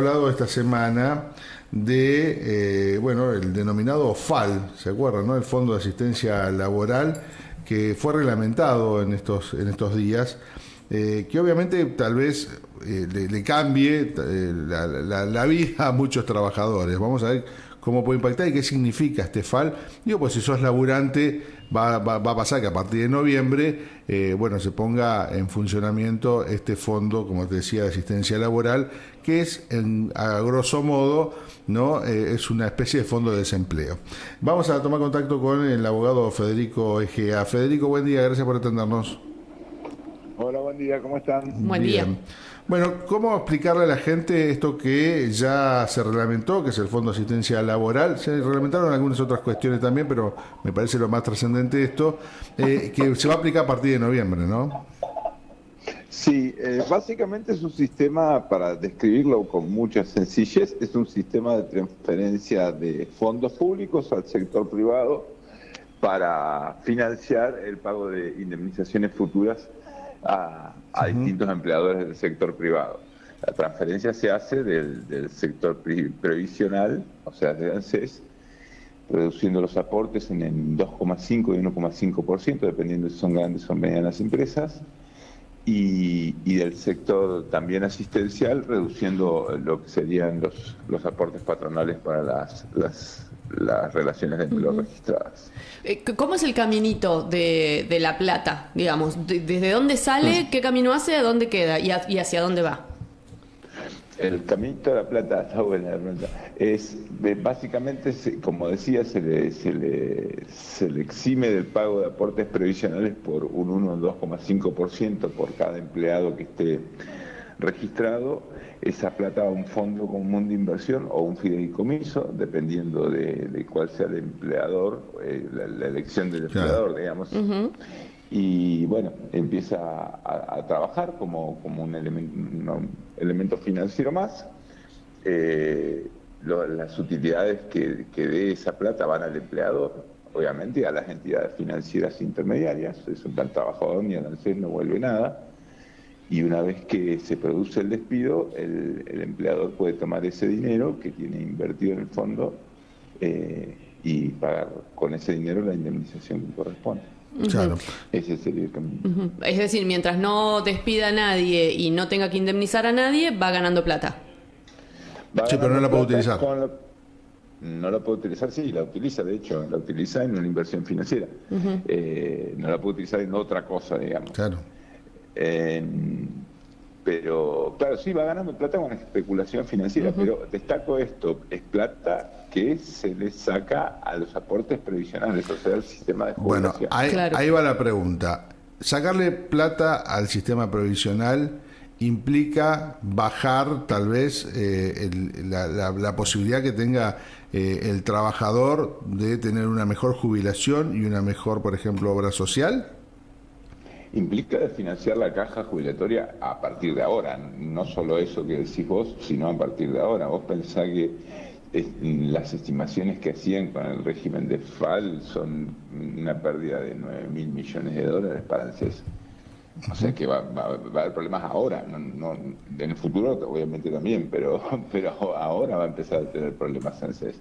Hablado esta semana de, bueno, el denominado FAL, ¿se acuerdan, no? El Fondo de Asistencia Laboral, que fue reglamentado en estos días, que obviamente tal vez le cambie la vida a muchos trabajadores. Vamos a ver cómo puede impactar y qué significa este FAL. Digo, pues si sos laburante, va a pasar que a partir de noviembre, bueno, se ponga en funcionamiento este fondo, como te decía, de asistencia laboral, que es, a grosso modo, ¿no? Es una especie de fondo de desempleo. Vamos a tomar contacto con el abogado Federico Egea. Federico, buen día, gracias por atendernos. Hola, buen día, ¿cómo están? Buen día. Bien. Bueno, ¿cómo explicarle a la gente esto que ya se reglamentó, que es el Fondo de Asistencia Laboral? Se reglamentaron algunas otras cuestiones también, pero me parece lo más trascendente esto, que se va a aplicar a partir de noviembre, ¿no? Sí, básicamente es un sistema, para describirlo con mucha sencillez, es un sistema de transferencia de fondos públicos al sector privado para financiar el pago de indemnizaciones futuras a distintos empleadores del sector privado. La transferencia se hace del sector previsional, o sea, de ANSES, reduciendo los aportes en 2,5 y 1,5%, dependiendo si son grandes o medianas empresas, y del sector también asistencial, reduciendo lo que serían los aportes patronales para las relaciones de empleo registradas. ¿Cómo es el caminito de La Plata, digamos? ¿Desde dónde sale, qué camino hace, a dónde queda y hacia dónde va? El Caminito de la Plata, está buena la pregunta. Básicamente, como decía, se le exime del pago de aportes previsionales por un 1 o 2,5% por cada empleado que esté registrado. Esa plata va a un fondo común de inversión o un fideicomiso, dependiendo de cuál sea el empleador, la elección del empleador, digamos. Uh-huh. Y bueno, empieza a trabajar como un elemento financiero más. Las utilidades que dé esa plata van al empleador, obviamente, y a las entidades financieras intermediarias. Eso al trabajador ni al ANSES no vuelve nada. Y una vez que se produce el despido, el empleador puede tomar ese dinero que tiene invertido en el fondo y pagar con ese dinero la indemnización que corresponde. Claro. Ese sería el camino. Uh-huh. Es decir, mientras no despida a nadie y no tenga que indemnizar a nadie, va ganando plata. Sí, pero no la puede utilizar. No la puede utilizar, sí, la utiliza, de hecho, la utiliza en una inversión financiera. Uh-huh. No la puede utilizar en otra cosa, digamos. Claro. Pero, claro, sí, va ganando plata con especulación financiera, uh-huh. Pero destaco esto, es plata que se le saca a los aportes previsionales, o sea, al sistema de jubilación. Bueno, ahí va la pregunta. Sacarle plata al sistema previsional implica bajar tal vez la posibilidad que tenga el trabajador de tener una mejor jubilación y una mejor, por ejemplo, obra social. Implica financiar la caja jubilatoria a partir de ahora, no solo eso que decís vos, sino a partir de ahora. Vos pensás que las estimaciones que hacían con el régimen de FAL son una pérdida de 9.000 millones de dólares para ANSES. O sea que va a haber problemas ahora, no, en el futuro obviamente también, pero ahora va a empezar a tener problemas ANSES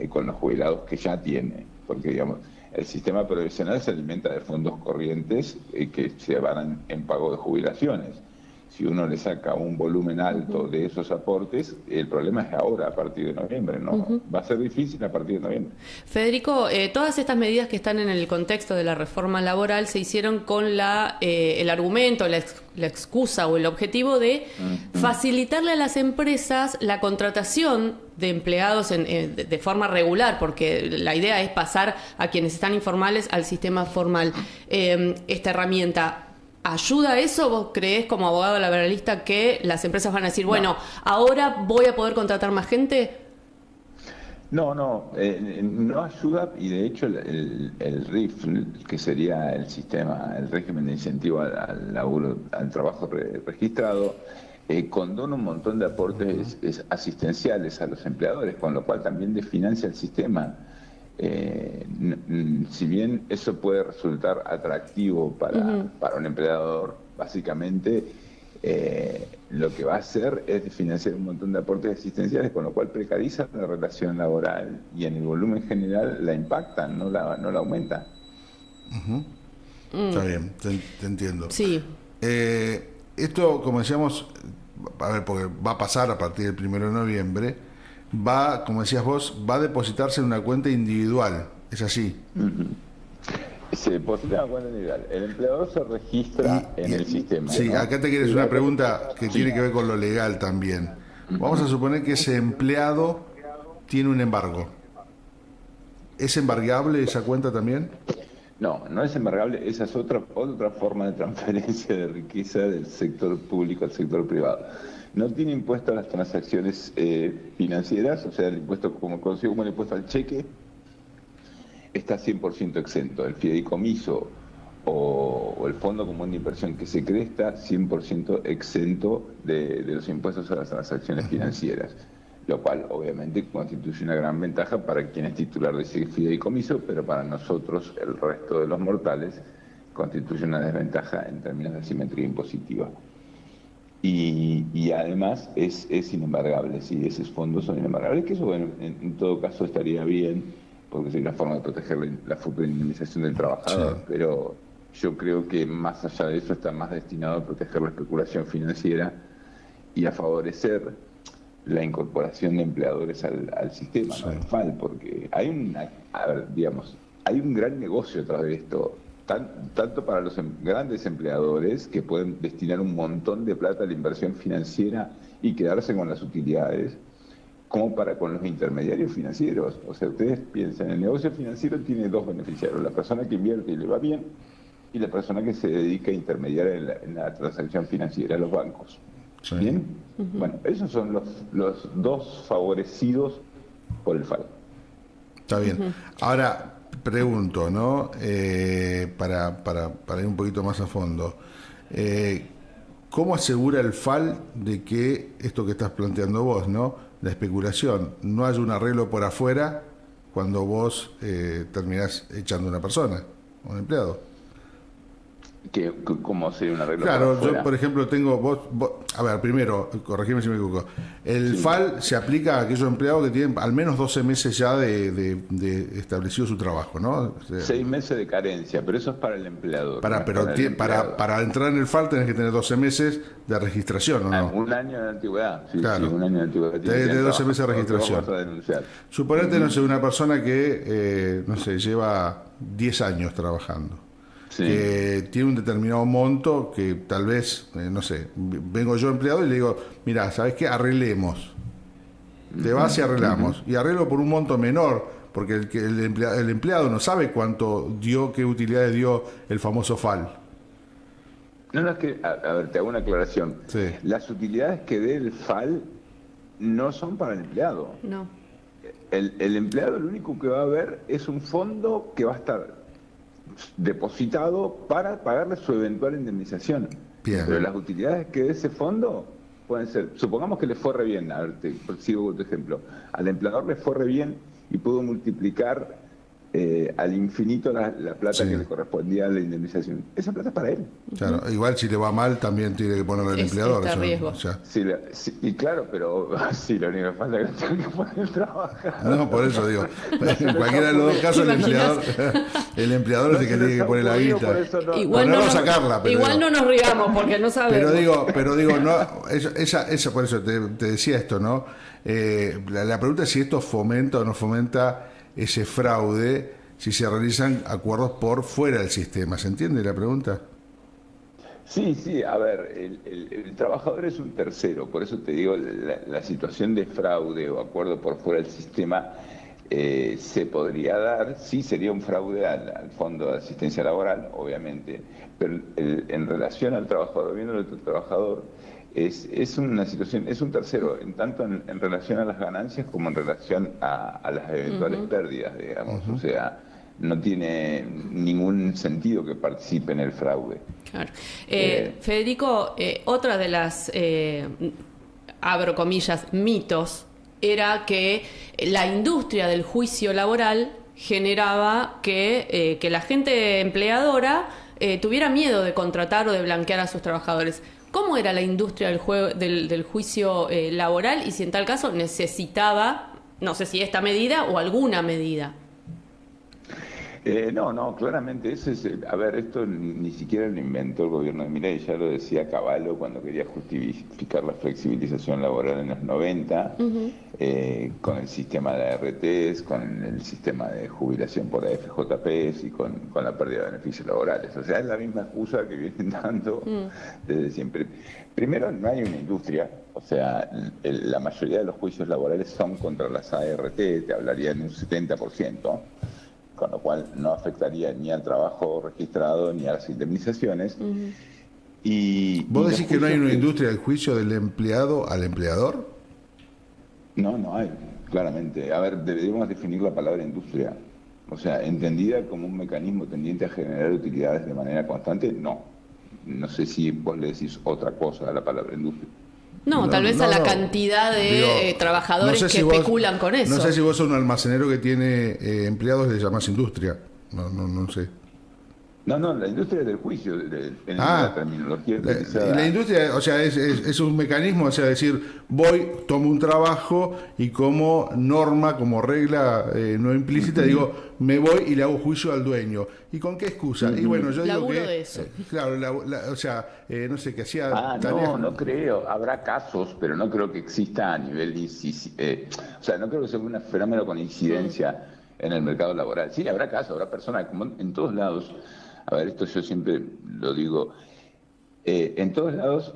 con los jubilados que ya tiene, porque digamos, el sistema previsional se alimenta de fondos corrientes que se van en pago de jubilaciones. Si uno le saca un volumen alto de esos aportes, el problema es ahora, a partir de noviembre, ¿no? Uh-huh. Va a ser difícil a partir de noviembre. Federico, todas estas medidas que están en el contexto de la reforma laboral se hicieron con el argumento, la excusa o el objetivo de facilitarle a las empresas la contratación de empleados de forma regular, porque la idea es pasar a quienes están informales al sistema formal. Esta herramienta ¿ayuda a eso? ¿Vos creés, como abogado laboralista, que las empresas van a decir, bueno, ahora voy a poder contratar más gente? No ayuda, y de hecho el RIF, que sería el sistema, el régimen de incentivo al laburo, al trabajo registrado, condona un montón de aportes asistenciales a los empleadores, con lo cual también desfinancia el sistema. Si bien eso puede resultar atractivo para un empleador, básicamente lo que va a hacer es financiar un montón de aportes asistenciales, con lo cual precariza la relación laboral y en el volumen general la impacta, no la aumenta. Está bien, te entiendo. Sí. Esto, como decíamos, a ver, porque va a pasar a partir del 1 de noviembre, va, como decías vos, va a depositarse en una cuenta individual, ¿es así? Se deposita en una cuenta individual. El empleador se registra en el sistema. Sí, ¿no? acá te quieres una pregunta que tiene que ver con lo legal también. Vamos a suponer que ese empleado tiene un embargo. ¿Es embargable esa cuenta también? No, no es embargable. Esa es otra forma de transferencia de riqueza del sector público al sector privado. No tiene impuesto a las transacciones financieras, o sea, el impuesto como el impuesto al cheque, está 100% exento. El fideicomiso o el fondo común de inversión que se cree está 100% exento de los impuestos a las transacciones financieras, lo cual obviamente constituye una gran ventaja para quien es titular de ese fideicomiso, pero para nosotros, el resto de los mortales, constituye una desventaja en términos de asimetría impositiva. Y además es inembargable, sí, esos fondos son inembargables, que eso, bueno, en todo caso estaría bien, porque sería una forma de proteger la futura indemnización del trabajador, sí. Pero yo creo que más allá de eso está más destinado a proteger la especulación financiera y a favorecer la incorporación de empleadores al sistema, sí. ¿No? Al FAL, porque hay un gran negocio detrás de esto, tanto para los grandes empleadores que pueden destinar un montón de plata a la inversión financiera y quedarse con las utilidades, como para con los intermediarios financieros. O sea, ustedes piensan, el negocio financiero tiene dos beneficiarios: la persona que invierte y le va bien, y la persona que se dedica a intermediar en la transacción financiera, los bancos. Sí. ¿Bien? Bueno, esos son los dos favorecidos por el FAL. Está bien. Ahora, pregunto, ¿no? Para ir un poquito más a fondo. ¿Cómo asegura el FAL de que esto que estás planteando vos, ¿no? La especulación, no hay un arreglo por afuera cuando vos terminás echando a una persona, un empleado? ¿Cómo sería un arreglo? Claro, yo por ejemplo tengo, vos, a ver, primero, corregime si me equivoco, el FAL se aplica a aquellos empleados que tienen al menos 12 meses ya de establecido su trabajo, ¿no? O sea, 6 meses de carencia, pero eso es para el empleador. Para entrar en el FAL tenés que tener 12 meses de registración, ¿o no? Un año de antigüedad, sí, claro. Sí, un año de antigüedad. De 12 meses de registración. Suponete, no sé, una persona que, no sé, lleva 10 años trabajando. Sí. Que tiene un determinado monto que tal vez, no sé, vengo yo empleado y le digo, mira, ¿sabes qué? Arreglemos. Te vas y arreglamos. Y arreglo por un monto menor, porque el empleado no sabe cuánto dio, qué utilidades dio el famoso FAL. No, es que, a ver, te hago una aclaración. Sí. Las utilidades que dé el FAL no son para el empleado. No. El empleado lo único que va a ver es un fondo que va a estar depositado para pagarle su eventual indemnización. Bien. Pero las utilidades que dé ese fondo pueden ser, supongamos que le fue re bien, a ver, sigo tu ejemplo, al empleador le fue re bien y pudo multiplicar al infinito la plata, sí, que le correspondía a la indemnización. Esa plata es para él. Claro, igual si le va mal también tiene que ponerle al empleador. Está riesgo. Y claro, pero sí, lo único que falta es que tenga que poner trabajar. No, por eso digo, en cualquiera de los dos casos el empleador es el que tiene que poner la guita. Igual no nos rigamos porque no sabemos. Pero digo, no, esa por eso te decía esto, ¿no? La pregunta es si esto fomenta o no fomenta ese fraude, si se realizan acuerdos por fuera del sistema. ¿Se entiende la pregunta? Sí, a ver, el trabajador es un tercero, por eso te digo, la situación de fraude o acuerdo por fuera del sistema se podría dar, sí sería un fraude al Fondo de Asistencia Laboral, obviamente, pero en relación al trabajador, viendo el trabajador, es una situación, es un tercero, en tanto en relación a las ganancias como en relación a las eventuales pérdidas, digamos. O sea, no tiene ningún sentido que participe en el fraude. Claro. Federico, otra de las, abro comillas, mitos, era que la industria del juicio laboral generaba que la gente empleadora tuviera miedo de contratar o de blanquear a sus trabajadores. cómo era la industria del juicio laboral y si en tal caso necesitaba, no sé si esta medida o alguna medida. No, claramente ese es, a ver, esto ni siquiera lo inventó el gobierno de Milei, ya lo decía Cavallo cuando quería justificar la flexibilización laboral en los 90, con el sistema de ARTs, con el sistema de jubilación por AFJPs y con la pérdida de beneficios laborales. O sea, es la misma excusa que vienen dando desde siempre. Primero, no hay una industria, o sea, la mayoría de los juicios laborales son contra las ART, te hablaría de un 70%. Con lo cual no afectaría ni al trabajo registrado ni a las indemnizaciones. ¿Vos decís que no hay una industria del juicio del empleado al empleador? No hay, claramente. A ver, deberíamos definir la palabra industria. O sea, entendida como un mecanismo tendiente a generar utilidades de manera constante, no. No sé si vos le decís otra cosa a la palabra industria. No, tal vez a la cantidad de trabajadores que especulan con eso. No sé si vos sos un almacenero que tiene empleados y le llamás industria. No sé. No, la industria del juicio, en la terminología utilizada. La industria, o sea, es un mecanismo, o sea, decir, voy, tomo un trabajo y como norma, como regla no implícita, digo, me voy y le hago juicio al dueño. ¿Y con qué excusa? Y bueno, yo digo que... de eso. Claro, o sea, no sé, que hacía... No creo. Habrá casos, pero no creo que exista a nivel... o sea, no creo que sea un fenómeno con incidencia en el mercado laboral. Sí, habrá casos, habrá personas, como en todos lados... A ver, esto yo siempre lo digo. En todos lados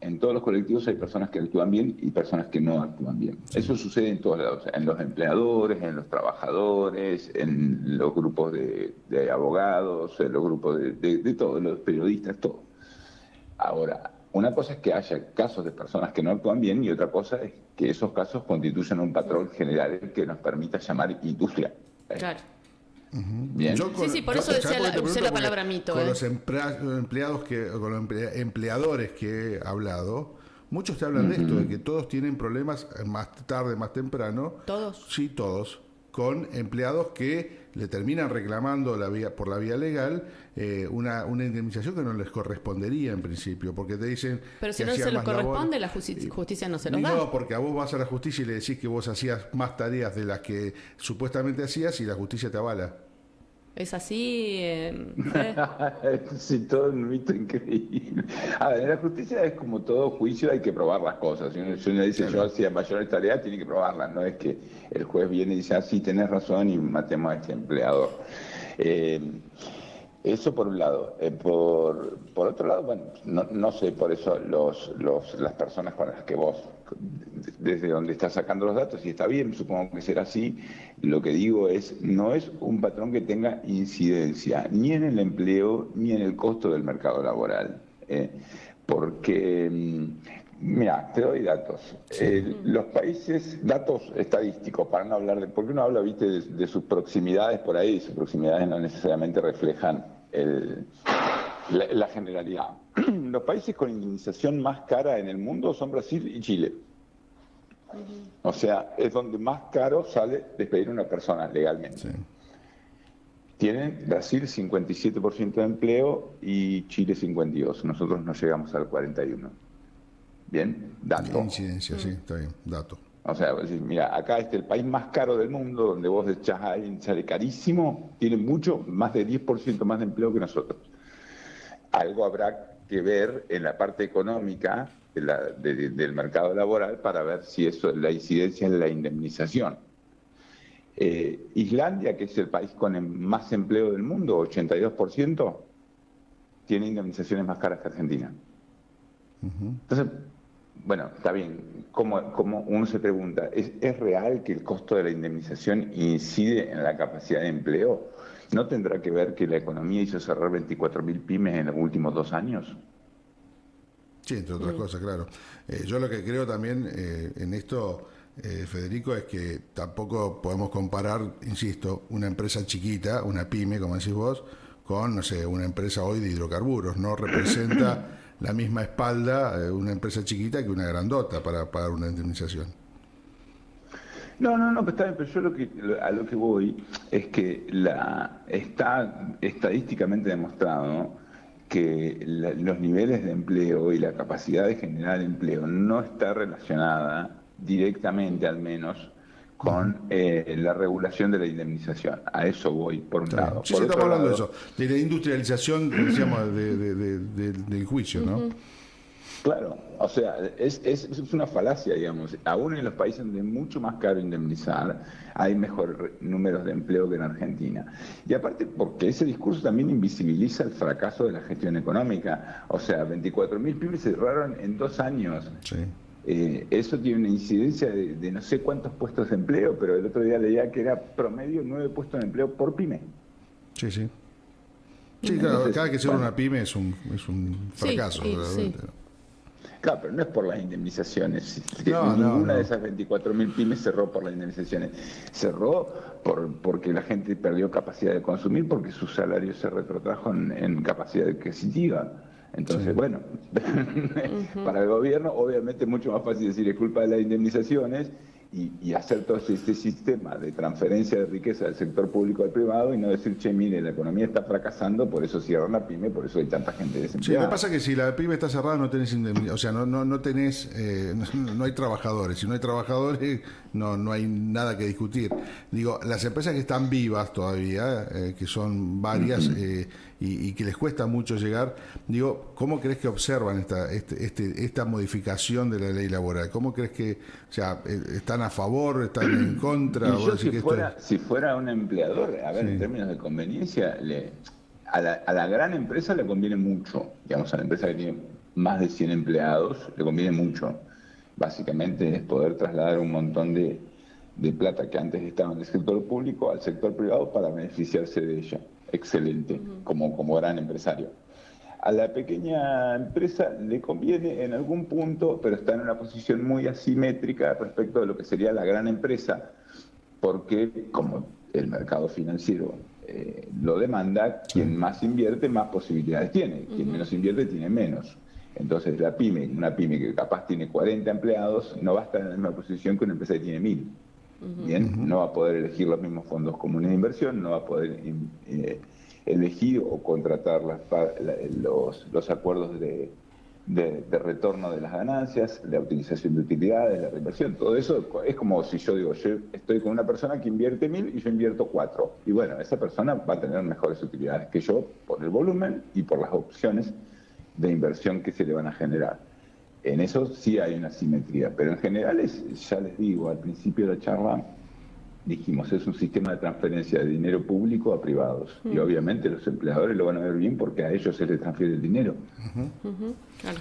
en todos los colectivos hay personas que actúan bien y personas que no actúan bien. Sí. Eso sucede en todos lados, en los empleadores, en los trabajadores, en los grupos de abogados, en los grupos de todos, los periodistas, todo. Ahora, una cosa es que haya casos de personas que no actúan bien y otra cosa es que esos casos constituyan un patrón general que nos permita llamar industria. Claro. Bien. Por eso usé la palabra mito. Con los empleados con los empleadores que he hablado, muchos te hablan de esto, de que todos tienen problemas más tarde, más temprano. ¿Todos? Sí, todos. Con empleados que le terminan reclamando por la vía legal una indemnización que no les correspondería en principio, porque te dicen... Pero si no se les corresponde, la justicia no se los da. No, porque a vos vas a la justicia y le decís que vos hacías más tareas de las que supuestamente hacías y la justicia te avala. ¿Es así? Sí, todo un mito increíble. A ver, en la justicia es como todo juicio, hay que probar las cosas. Si uno dice yo hacía mayores tareas, tiene que probarlas. No es que el juez viene y dice, sí, tenés razón y matemos a este empleador. Eso por un lado. Por otro lado, bueno, no sé, por eso las personas con las que vos, desde donde estás sacando los datos, y está bien, supongo que será así, lo que digo no es un patrón que tenga incidencia ni en el empleo ni en el costo del mercado laboral. Porque, mira, te doy datos. Los países, datos estadísticos, para no hablar porque uno habla, viste, de sus proximidades por ahí, y sus proximidades no necesariamente reflejan la generalidad. Los países con indemnización más cara en el mundo son Brasil y Chile. O sea, es donde más caro sale despedir a una persona legalmente. Sí. Tienen Brasil 57% de empleo y Chile 52%. Nosotros no llegamos al 41%. Bien, dato. Incidencia, sí, está bien, dato. O sea, mira, acá el país más caro del mundo, donde vos echás a alguien, sale carísimo, tiene más de 10% más de empleo que nosotros. Algo habrá que ver en la parte económica del mercado laboral para ver si eso, la incidencia es la indemnización. Islandia, que es el país con más empleo del mundo, 82%, tiene indemnizaciones más caras que Argentina. Entonces, bueno, está bien. Como uno se pregunta, ¿es real que el costo de la indemnización incide en la capacidad de empleo? ¿No tendrá que ver que la economía hizo cerrar 24.000 pymes en los últimos 2 años? Sí, entre otras cosas, claro. Yo lo que creo también en esto, Federico, es que tampoco podemos comparar, insisto, una empresa chiquita, una pyme, como decís vos, con, no sé, una empresa hoy de hidrocarburos. No representa la misma espalda una empresa chiquita que una grandota para pagar una indemnización. No, pero está bien, pero yo a lo que voy es que está estadísticamente demostrado, ¿no?, que los niveles de empleo y la capacidad de generar empleo no está relacionada directamente, al menos, con la regulación de la indemnización. A eso voy, por un lado. Sí, por estamos hablando lado, de eso, de la industrialización, decíamos, del juicio, ¿no? Claro, o sea, es una falacia, digamos. Aún en los países donde es mucho más caro indemnizar, hay mejores números de empleo que en Argentina. Y aparte, porque ese discurso también invisibiliza el fracaso de la gestión económica. O sea, 24.000 pymes se cerraron en 2 años. Sí. Eso tiene una incidencia de no sé cuántos puestos de empleo, pero el otro día leía que era promedio 9 puestos de empleo por pyme. Sí, sí. Sí, claro, Entonces, cada que cierra una pyme es un fracaso, sí, realmente. sí. Claro, pero no es por las indemnizaciones. No, Ninguna no. de esas 24.000 pymes cerró por las indemnizaciones. Cerró porque la gente perdió capacidad de consumir, porque su salario se retrotrajo en capacidad adquisitiva. Entonces, Sí. bueno, para el gobierno obviamente es mucho más fácil decir es culpa de las indemnizaciones y hacer todo este sistema de transferencia de riqueza del sector público al privado y no decir, che, mire, la economía está fracasando, por eso cierran la pyme, por eso hay tanta gente Sí, desempleada. lo que pasa es que si la pyme está cerrada no tenés indemnización, o sea, no tenés, no hay trabajadores. Si no hay trabajadores, no hay nada que discutir. Digo, las empresas que están vivas todavía, que son varias, y que les cuesta mucho llegar, digo, ¿cómo crees que observan esta modificación de la ley laboral? ¿Cómo crees que, o sea, están a favor, están en contra? Y yo si fuera un empleador, a ver, Sí. en términos de conveniencia, a la gran empresa le conviene mucho, digamos, a la empresa que tiene más de 100 empleados, le conviene mucho. Básicamente es poder trasladar un montón de plata que antes estaba en el sector público al sector privado para beneficiarse de ella. Excelente, como gran empresario. A la pequeña empresa le conviene en algún punto, pero está en una posición muy asimétrica respecto de lo que sería la gran empresa, porque como el mercado financiero lo demanda, quien más invierte, más posibilidades tiene. Quien menos invierte, tiene menos. Entonces una pyme que capaz tiene 40 empleados, no va a estar en la misma posición que una empresa que tiene 1.000. Bien, no va a poder elegir los mismos fondos comunes de inversión, no va a poder elegir o contratar los acuerdos de retorno de las ganancias, la utilización de utilidades, la reinversión. Todo eso es como si yo digo, yo estoy con una persona que invierte 1.000 y yo invierto 4. Y bueno, esa persona va a tener mejores utilidades que yo por el volumen y por las opciones de inversión que se le van a generar. En eso sí hay una simetría, pero en general ya les digo, al principio de la charla dijimos, es un sistema de transferencia de dinero público a privados. Y obviamente los empleadores lo van a ver bien porque a ellos se les transfiere el dinero. Claro.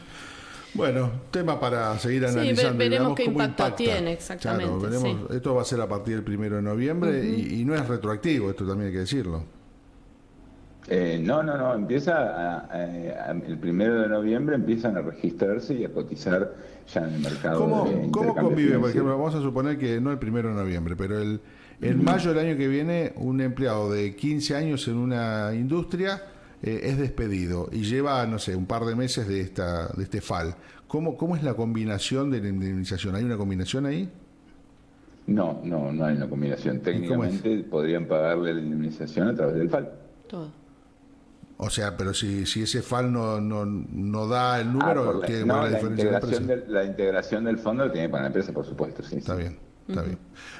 Bueno, tema para seguir Sí, analizando. veremos digamos, qué cómo impacto impacta. tiene, exactamente, Claro, veremos, sí. esto va a ser a partir del 1 de noviembre y no es retroactivo, esto también hay que decirlo. No, empieza el 1 de noviembre empiezan a registrarse y a cotizar ya en el mercado. ¿Cómo intercambio convive, por financiero. ejemplo, vamos a suponer que no el 1 de noviembre, pero en mayo del año que viene un empleado de 15 años en una industria es despedido y lleva, no sé, un par de meses de este FAL? ¿Cómo es la combinación de la indemnización? ¿Hay una combinación ahí? No hay una combinación. Técnicamente podrían pagarle la indemnización a través del FAL. Todo. O sea, pero si ese FAL no da el número, tiene que No, poner la diferencia de precio. la integración del fondo lo tiene que pagar la empresa, por supuesto. Sí, Está bien, está bien.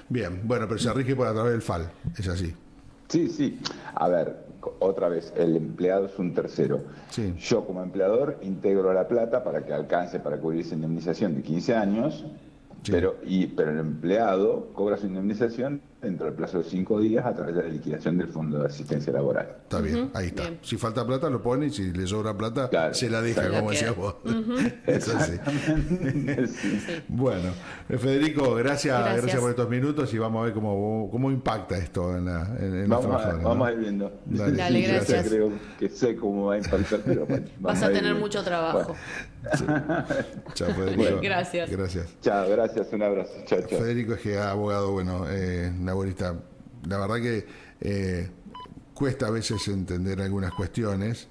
Bien, bueno, pero se rige por a través del FAL, es así. Sí. A ver, otra vez, el empleado es un tercero. Sí. Yo como empleador integro la plata para que alcance para cubrir esa indemnización de 15 años, Sí. pero el empleado cobra su indemnización dentro del plazo de 5 días a través de la liquidación del Fondo de Asistencia Laboral. Está bien, ahí está. Bien. Si falta plata, lo pone y si le sobra plata, Claro, se la deja, se la como queda. decías vos. Es así. Sí. Bueno, Federico, gracias Gracias. por estos minutos y vamos a ver cómo impacta esto en los trabajadores. ¿no? Vamos a ir viendo. Dale, gracias. Yo creo que sé cómo va a impactar, pero bueno, Vas vamos a ir tener viendo. mucho trabajo. Chao, Federico. Bueno, gracias. Gracias. Chao, gracias, un abrazo. Chao. Federico es que abogado, laborista. La verdad que cuesta a veces entender algunas cuestiones,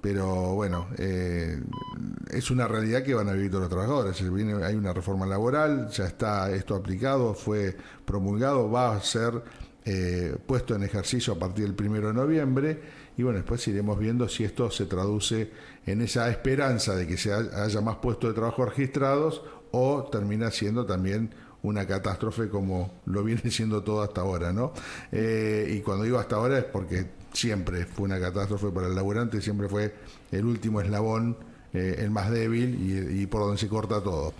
pero bueno, es una realidad que van a vivir todos los trabajadores. Hay una reforma laboral, ya está esto aplicado, fue promulgado, va a ser puesto en ejercicio a partir del 1 de noviembre, y bueno, después iremos viendo si esto se traduce en esa esperanza de que haya más puestos de trabajo registrados, o termina siendo también una catástrofe como lo viene siendo todo hasta ahora, ¿no? Y cuando digo hasta ahora es porque siempre fue una catástrofe para el laburante, siempre fue el último eslabón, el más débil, y por donde se corta todo.